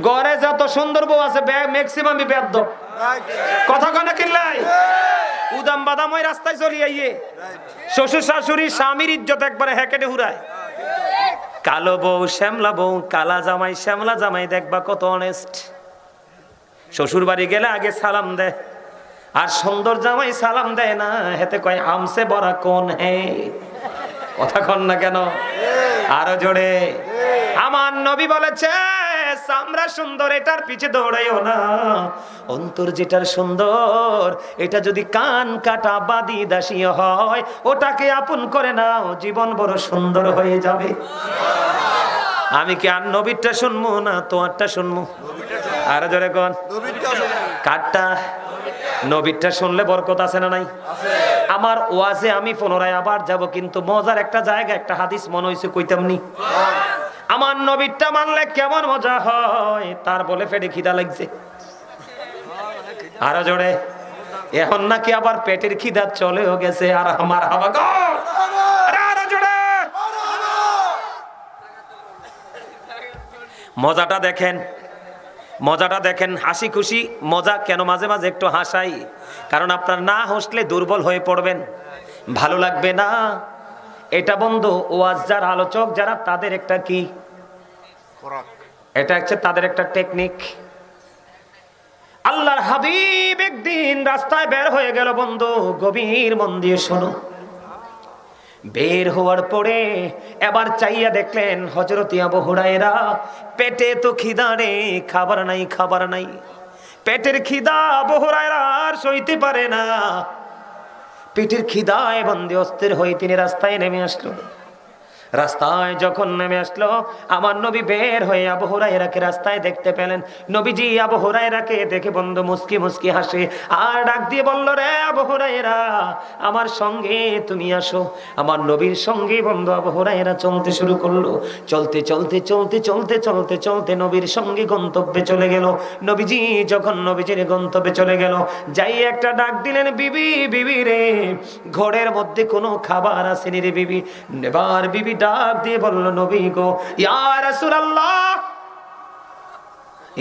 ঘরে যত সুন্দর বউ আছে ম্যাক্সিমামই বেয়াদব। কথা কনা কিল্লাই উদাম বাদাম ওই রাস্তায় চলি আইয়ে শ্বশুর শাশুড়ি স্বামীর ইজ্জত একবারে হ্যাকেটে হুরায়। কালো বউ শ্যামলা বউ, কালা জামাই শ্যামলা জামাই দেখবা কত অনেস্ট। শ্বশুর বাড়ি গেলে আগে সালাম দেয়, আর সুন্দর জামাই সালাম দেয় না, হেতে কয় আমসে বড়া কোন হে। কথা কন না কেন? আরো জোরে। আমার নবী বলেছে চামড়া সুন্দর এটার পিছে দৌড়াইও না, অন্তর যেটার সুন্দর এটা যদি কান কাটা বাদি দাসী হয় ওটাকে আপন করে নাও, জীবন বড় সুন্দর হয়ে যাবে। আমি কি আর নবীরটা শুনবো না তোমারটা শুনবো? আরো জোরে কোন কারটা? নবীরটা শুনলে বরকত আছে না নাই? আমার ওয়াজে আমি পুনরায় আবার যাব, কিন্তু মজার একটা জায়গা একটা হাদিস মনে হইছে কইতামনি। আমার নবীরটা মানলে কেমন মজা হয়, তার বলে পেটে খিদা লাগছে। আরো জোরে। এখন নাকি আবার পেটের খিদা চলেও গেছে। আর আমার হাওয়া গো আরো জোরে। মজাটা দেখেন, মজাটা দেখেন। হাসি খুশি মজা কেন মাঝে মাঝে একটু হাসাই, কারণ আপনার না হাসলে দুর্বল হয়ে পড়বেন, ভালো লাগবে না। এটা বন্ধু ওয়াজ যারা আলোচক যারা তাদের একটা কি, এটা হচ্ছে তাদের একটা টেকনিক। আল্লাহর হাবিব একদিন রাস্তায় বের হয়ে গেল বন্ধু, গভীর মন দিয়ে শোনো। বের হওয়ার পরে এবার চাইয়া দেখলেন হযরত আবু হুরায়রা পেটে তো খিদা রে, খাবার নাই খাবার নাই। পেটের খিদা আবু হুরায়রা আর সইতে পারে না, পেটের খিদায় বন্দী অস্থির হয়ে তিনি রাস্তায় নেমে আসলো। রাস্তায় যখন নেমে আসলো আমার নবী বের হয়ে আবু হুরায়রাকে রাস্তায় দেখতে পেলেন। নবীজি আবু হুরায়রাকে দেখে বন্ধু মুস্কি মুস্কি হাসে আর ডাক দিয়ে বলল, রে আবু হুরায়রা আমার সঙ্গে তুমি আসো। আমার নবীর সঙ্গে বন্ধু আবু হুরায়রা চলতে শুরু করলো। চলতে চলতে চলতে চলতে চলতে চলতে নবীর সঙ্গে গন্তব্যে চলে গেল। নবীজি যখন নবীজির গন্তব্যে চলে গেল, যাই একটা ডাক দিলেন, বিবি বিবি রে ঘরের মধ্যে কোনো খাবার আসেনি রে বিবি। এবার বিবি ডাক দিয়ে বলল, নবী গো, ইয়া রাসূলুল্লাহ,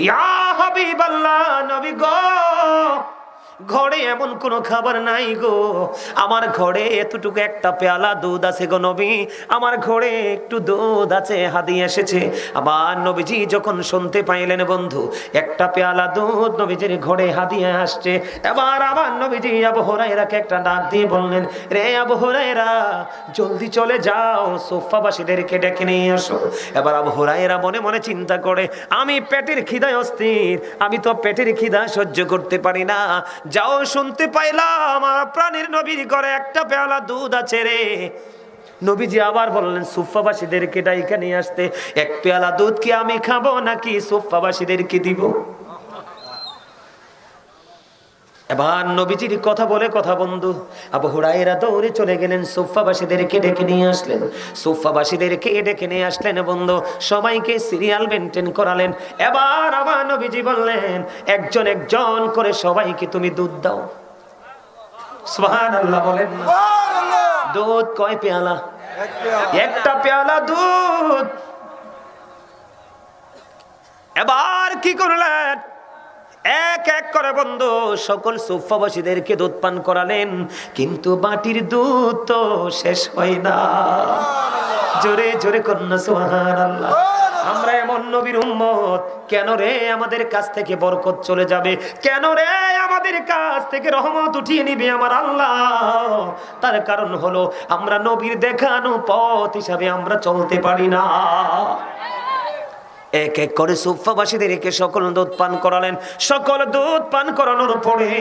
ইয়া হাবিবাল্লাহ, নবী গো ঘরে এমন কোনো খাবার নাই গো, আমার ঘরে এতটুকু একটা পেয়ালা দুধ আছে গো নবী, আমার ঘরে একটু দুধ আছে, হাদি এসেছে। আবার নবীজি যখন শুনতে পাইলেন বন্ধু একটা পেয়ালা দুধ নবীজির ঘরে হাদিয়ে আসছে, এবার আমার নবীজি আবু হুরায়রাকে একটা ডাক দিয়ে বললেন, রে আবু হুরায়রা জলদি চলে যাও, সুফফাবাসীদেরকে ডেকে নিয়ে আসো। এবার আবু হুরায়রা মনে মনে চিন্তা করে, আমি পেটের খিদায় অস্থির, আমি তো পেটের খিদা সহ্য করতে পারি না। যাও শুনতে পাইলাম আমার প্রাণের নবীর ঘরে একটা পেয়ালা দুধ আছে রে। নবীজি আবার বললেন সুফফাবাসীদেরকে ডাইকা নিয়ে আসতে। এক পেয়ালা দুধ কি আমি খাবো নাকি সুফফাবাসীদেরকে দিব? এবার নবীজির কথা বলে কথা বন্ধু আবু হুরায়রা দৌড়ে চলে গেলেন, সুফফাবাসীদেরকে ডেকে নিয়ে আসলেন। সুফফাবাসীদেরকে ডেকে নিয়ে আসলেন বন্ধু, সবাইকে সিরিয়াল মেনটেন করালেন। এবার আমার নবীজি বললেন, একজন একজন করে সবাইকে তুমি দুধ দাও। সুবহানাল্লাহ বলেন না। দুধ কয় পেয়ালা? একটা পেয়ালা দুধ। এবার কি করলেন? এক এক করে বন্ধু সকল সুফফাবাসীদেরকে দুধ পান করালেন, কিন্তু বাটির দুধ তো শেষ হয় না। জোরে জোরে কন্যা সুবহানাল্লাহ। আমরা এমন নবীর উম্মত, কেন রে আমাদের কাছ থেকে বরকত চলে যাবে, কেন রে আমাদের কাছ থেকে রহমত উঠিয়ে নিবে আমার আল্লাহ? তার কারণ হলো আমরা নবীর দেখানো পথ হিসাবে আমরা চলতে পারি না। এক এক করে সুফফাবাসীদেরকে সকল দুধ পান করালেন। সকল দুধ পান করানোর পরে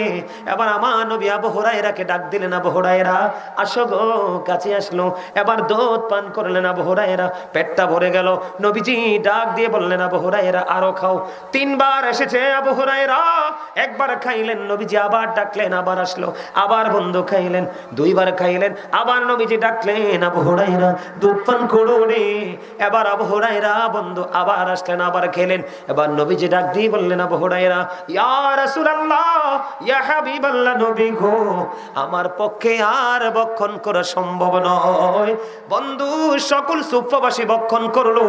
এবার আমার নবী আবু হুরায়রাকে ডাক দিলেন, আবু হুরায়রা আসো গো, কাছে আসলো। এবার দুধ পান করলেন আবু হুরায়রা, পেটটা ভরে গেল। নবীজি ডাক দিয়ে বললেন, আবু হুরায়রা আরো খাও। তিনবার এসেছে আবু হুরায়রা, একবার খাইলেন, নবীজি আবার ডাকলেন, আবার আসলো, আবার বন্ধু খাইলেন, দুইবার খাইলেন, আবার নবীজি ডাকলেন, আবু হুরায়রা দুধ পান করো রে। এবার আবু হুরায়রা বন্ধু আবার আসলেন, আবার খেলেন। এবার নবীজি ডাক দিয়ে বললেন, আবু হুরায়রা, ইয়া রাসূলুল্লাহ, ইয়া হাবিবাল্লাহ, নবী গো, আমার পক্ষে আর বক্ষণ করা সম্ভব নয়। বন্ধু সকল সুফবাসী বক্ষণ করলো,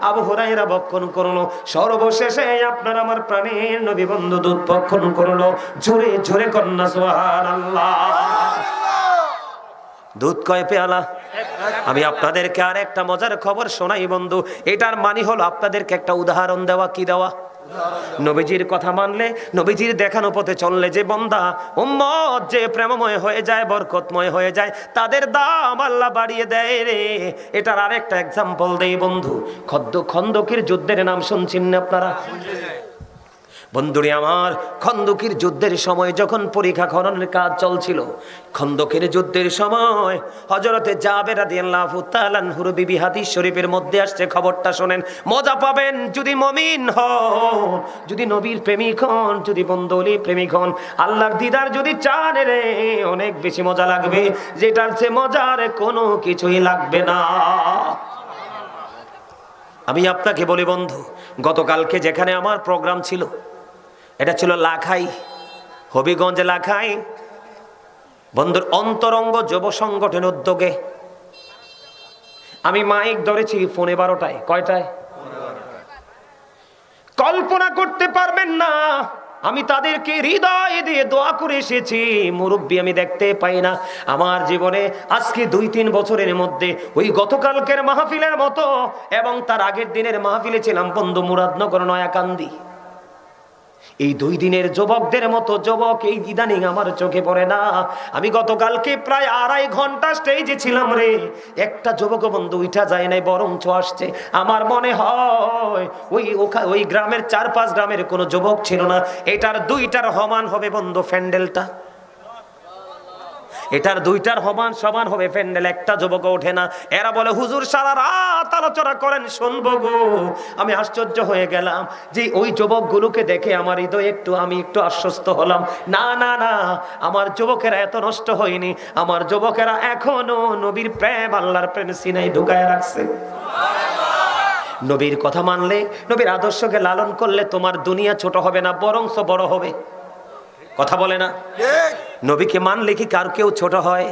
আবু হুরায়রা বক্ষণ করলো, সর্বশেষে আপনার আমার প্রাণের নবী বন্ধু দুধ বক্ষণ করলো। জোরে জোরে কন্যা সুবহানাল্লাহ। দুধ কয় পেয়ালা? আমি আপনাদেরকে আর একটা মজার খবর শোনাই বন্ধু। এটার মানে হলো আপনাদেরকে একটা উদাহরণ দেওয়া। কি দেওয়া? নবীজির কথা মানলে, নবীজির দেখানো পথে চললে যে বান্দা উম্মত যে প্রেমময় হয়ে যায়, বরকতময় হয়ে যায়, তাদের দাম আল্লাহ বাড়িয়ে দেয় রে। এটার আরেকটা এক্সাম্পল দেই বন্ধু। খন্দকের যুদ্ধের নাম শুনছেন না আপনারা? বন্ধুরে আমার, খন্দকের যুদ্ধের সময় যখন পরীক্ষা খননের কাজ চলছিল, খন্দকের যুদ্ধের সময় হযরতে জাবের রাদিয়াল্লাহু তাআলা আনহুর বিবি হাদিস শরীফের মধ্যে আসছে, খবরটা শুনেন, মজা পাবেন যদি মুমিন হন, যদি নবীর প্রেমিক হন, যদি বন্ধুলি প্রেমিক হন, আল্লাহর দিদার যদি চান রে, অনেক বেশি মজা লাগবে। যেটার চেয়ে মজার কোনো কিছুই লাগবে না। আমি আপনাকে বলি বন্ধু, গতকালকে যেখানে আমার প্রোগ্রাম ছিল, এটা ছিল লাখাই, হবিগঞ্জ লাখাই বন্ধুর অন্তরঙ্গ যুব সংগঠন উদ্যোগে। আমি মাইক ধরেছি ফোনে 12টায়। কয়টায়? কল্পনা করতে পারবেন না, আমি তাদেরকে হৃদয় দিয়ে দোয়া করে এসেছি। মুরব্বী আমি দেখতে পাই না আমার জীবনে আজকে 2-3 বছরের মধ্যে। ওই গতকালকের মাহফিলের মতো এবং তার আগের দিনের মাহফিলে ছিলাম বন্ধু মুরাদনগর নয়াকান্দি। এই 2 দিনের যুবকদের মতো যুবক এই ইদানিং আমার চোখে পড়ে না। আমি গতকালকে প্রায় 2.5 ঘন্টা স্টেজে ছিলাম রে, একটা যুবক বন্ধু উঠা যায় নাই, বরঞ্চ আসছে। আমার মনে হয় ওই গ্রামের 4-5 গ্রামের কোনো যুবক ছিল না। এটার 2টার সমান হবে বন্ধু প্যান্ডেলটা, এটার 2টার সমান হবে প্যান্ডেল। একটা যুবক ওঠে না। এরা বলে হুজুর সারা রাত আলোচনা করেন, শুনবো গো। আমি আশ্চর্য হয়ে গেলাম যে ওই যুবকগুলোকে দেখে আমার হৃদয় আমি একটু আশ্বস্ত হলাম। না না না, আমার যুবকেরা এত নষ্ট হয়নি। আমার যুবকেরা এখনো নবীর প্রেম, আল্লাহর প্রেম সিনায় ঢুকায় রাখছে। নবীর কথা মানলে, নবীর আদর্শকে লালন করলে তোমার দুনিয়া ছোট হবে না, বরঞ্চ বড় হবে। কথা বলে না? নবীকে মানলে কি কার কেউ ছোট হয়?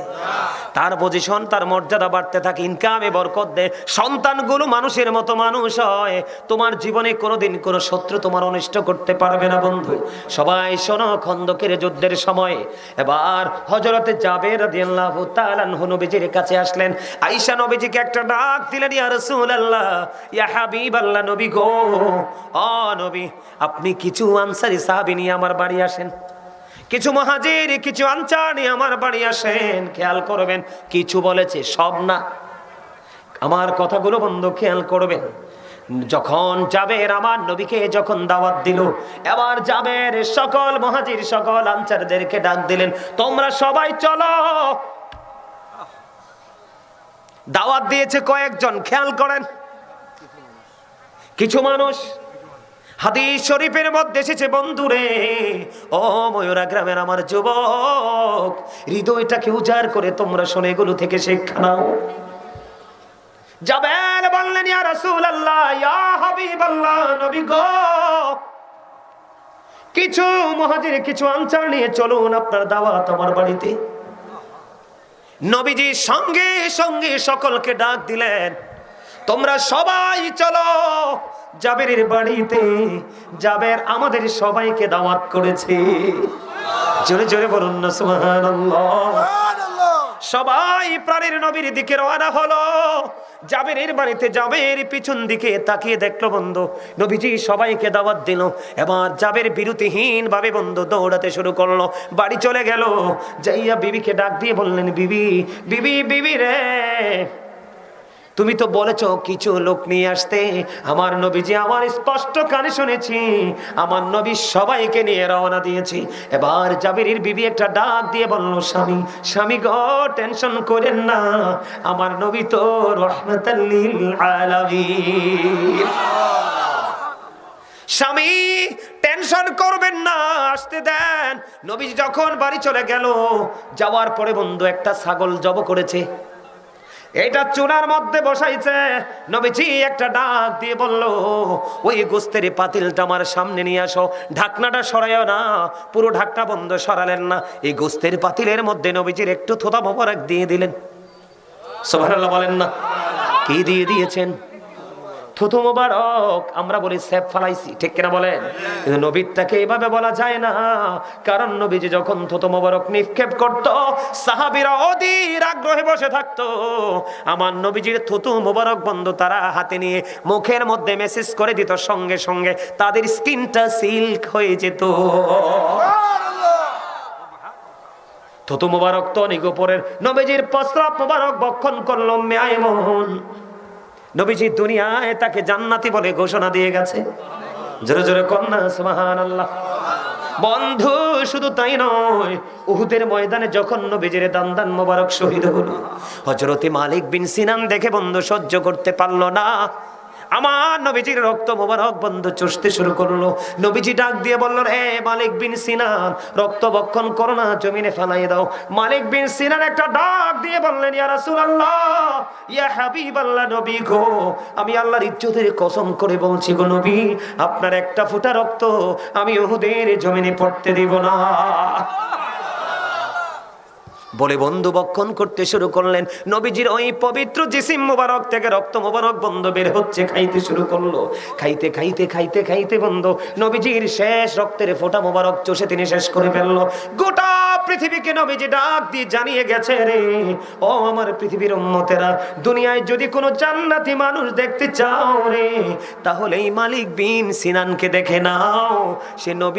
তার পজিশন, তার মর্যাদা বাড়তে থাকে, ইনকামে বরকত দেয়, সন্তানগুলো মানুষের মতো মানুষ হয়। তোমার জীবনে কোনোদিন কোনো শত্রু তোমার অনিষ্ট করতে পারবে না বন্ধু। সবাই শোনো, খন্দকের যুদ্ধের সময় এবার হযরতে জাবের রাদিয়াল্লাহু তাআলা আনহু নবীজির কাছে আসলেন। আয়েশা নবীজিকে একটা ডাক দিলেন, ইয়া রাসূলুল্লাহ, ইয়া হাবিবাল্লাহ, নবী গো, ও নবী, আপনি কিছু আনসারী সাহাবী নিয়ে আমার বাড়ি আসেন, কিছু মুহাজির, কিছু আনসার নিয়ে আমার বাড়ি আসেন। খেয়াল করবেন, কিছু বলেছে, সব না। আমার কথাগুলো বন্ধু খেয়াল করবেন। যখন জাবের আমার নবীকে যখন দাওয়াত দিল, এবার জাবের সকল মুহাজির, সকল আনসারদেরকে ডাক দিলেন, তোমরা সবাই চলো। দাওয়াত দিয়েছে কয়েকজন, খেয়াল করেন, কিছু মানুষ। হাদিস শরীফের মধ্যে এসেছে বন্ধুরে, ও ময়ূরা গ্রামের আমার যুবক, হৃদয়টাকে উজাড় করে তোমরা শোনে, এগুলো থেকে শিক্ষা নাও। জাবের বললেন, ইয়া রাসূলুল্লাহ, ইয়া হাবিবাল্লাহ, নবী গো, কিছু মুহাজির, কিছু আনসার নিয়ে চলুন, আপনার দাওয়াত আমার বাড়িতে। নবীজি সঙ্গে সঙ্গে সকলকে ডাক দিলেন, তোমরা সবাই চলো জাবেরের বাড়িতে। জাবের আমাদের সবাইকে দাওয়াত করেছে। জোরে জোরে বলুন না সুবহানাল্লাহ। সবাই প্রাণের নবীর দিকে রওনা হলো। জাবেরের বাড়িতে জাবের পিছন দিকে তাকিয়ে দেখলো বন্ধু, নবীজি সবাইকে দাওয়াত দিল। এবার জাবের বিরতিহীন ভাবে বন্ধু দৌড়াতে শুরু করলো, বাড়ি চলে গেল। যাইয়া বিবিকে ডাক দিয়ে বললেন, বিবি, বিবি, বিবি রে, তুমি তো বলেছ কিছু লোক নিয়ে আসতে। আমার নবীজি, আমার স্পষ্ট কানে শুনেছি, আমার নবী সবাইকে নিয়ে রওনা দিয়েছি। এবার জাবেরের বিবি একটা ডাক দিয়ে বলল, স্বামী, স্বামী গো, টেনশন করেন না, আমার নবী তো রাহমাতাল লিল আলামিন। স্বামী টেনশন করবেন না, আসতে দেন। নবী যখন বাড়ি চলে গেল, যাওয়ার পরে বন্ধু একটা ছাগল জব করেছে। এটা চুলার মধ্যে বসাইছে। নবীজি একটা ডাক দিয়ে বলল, ওই গোস্তের পাতিলটা আমার সামনে নিয়ে আসো। ঢাকনাটা সরাইও না, পুরো ঢাকনা বন্ধ সরালেন না। এই গোস্তের পাতিলের মধ্যে নবীজির একটু থোতা মোবারক দিয়ে দিলেন। সুবহানাল্লাহ বলেন না। কি দিয়ে দিয়েছেন? থুতু মোবারক। আমরা বলি সেফ ফালাইছি, ঠিক কিনা বলেন? কিন্তু নবীরটাকে এভাবে বলা যায় না, কারণ নবীজি যখন থুতু মোবারক নিক্ষেপ করত, সাহাবীরা অধীর আগ্রহে বসে থাকতো। আমার নবীজির থুতু মোবারক বন্ধ তারা হাতে নিয়ে মুখের মধ্যে মেসেজ করে দিত, সঙ্গে সঙ্গে তাদের স্কিনটা সিল্ক হয়ে যেত। থুতু মোবারক তো অনেক উপরের। নবীজির প্রস্রাব মোবারক বক্ষণ করলো মেয়ামুন। নবীজি দুনিয়ায় তাকে জান্নাতি বলে ঘোষণা দিয়ে গেছে। জোরে জোরে কন্যা সুবহানাল্লাহ। বন্ধু শুধু তাই নয়, উহুদের ময়দানে যখন নবীজির দান্দান মোবারক শহীদ হলো, হযরতে মালিক বিন সিনান দেখে বন্ধু সহ্য করতে পারলো না। আমার নবীজির রক্ত মোবারক বন্ধু চুষতে শুরু করলো। নবীজি ডাক দিয়ে বলল, হে মালিক বিন সিনান, রক্ত বক্ষণ করো না, জমিনে ফেলাই দাও। মালিক বিন সিনান একটা ডাক দিয়ে বললেন, ইয়া রাসূলুল্লাহ, ইয়া হাবিবাল্লাহ, নবী গো, আমি আল্লাহর ইজ্জতের কসম করে বলছি গো নবী, আপনার একটা ফোঁটা রক্ত আমি উহুদের জমিনে পড়তে দেব না। বলে বন্ধু বক্ষণ করতে শুরু করলেন। নবীজির ওই পবিত্র জিসিম মোবারক থেকে রক্ত মোবারক বন্ধ বের হচ্ছে, খাইতে শুরু করলো। খাইতে খাইতে খাইতে খাইতে বন্ধু নবীজির শেষ রক্তের ফোঁটা মোবারক চষে তিনি শেষ করে ফেললো। গোটা পৃথিবীকে নবীজি ডাক দিয়ে জানিয়ে গেছে, রে ও আমার পৃথিবীর উম্মতেরা, দুনিয়ায় যদি কোনো জান্নাতি মানুষ দেখতে চাও রে, তাহলে এই মালিক বিন সিনানকে দেখে নাও। সে নবী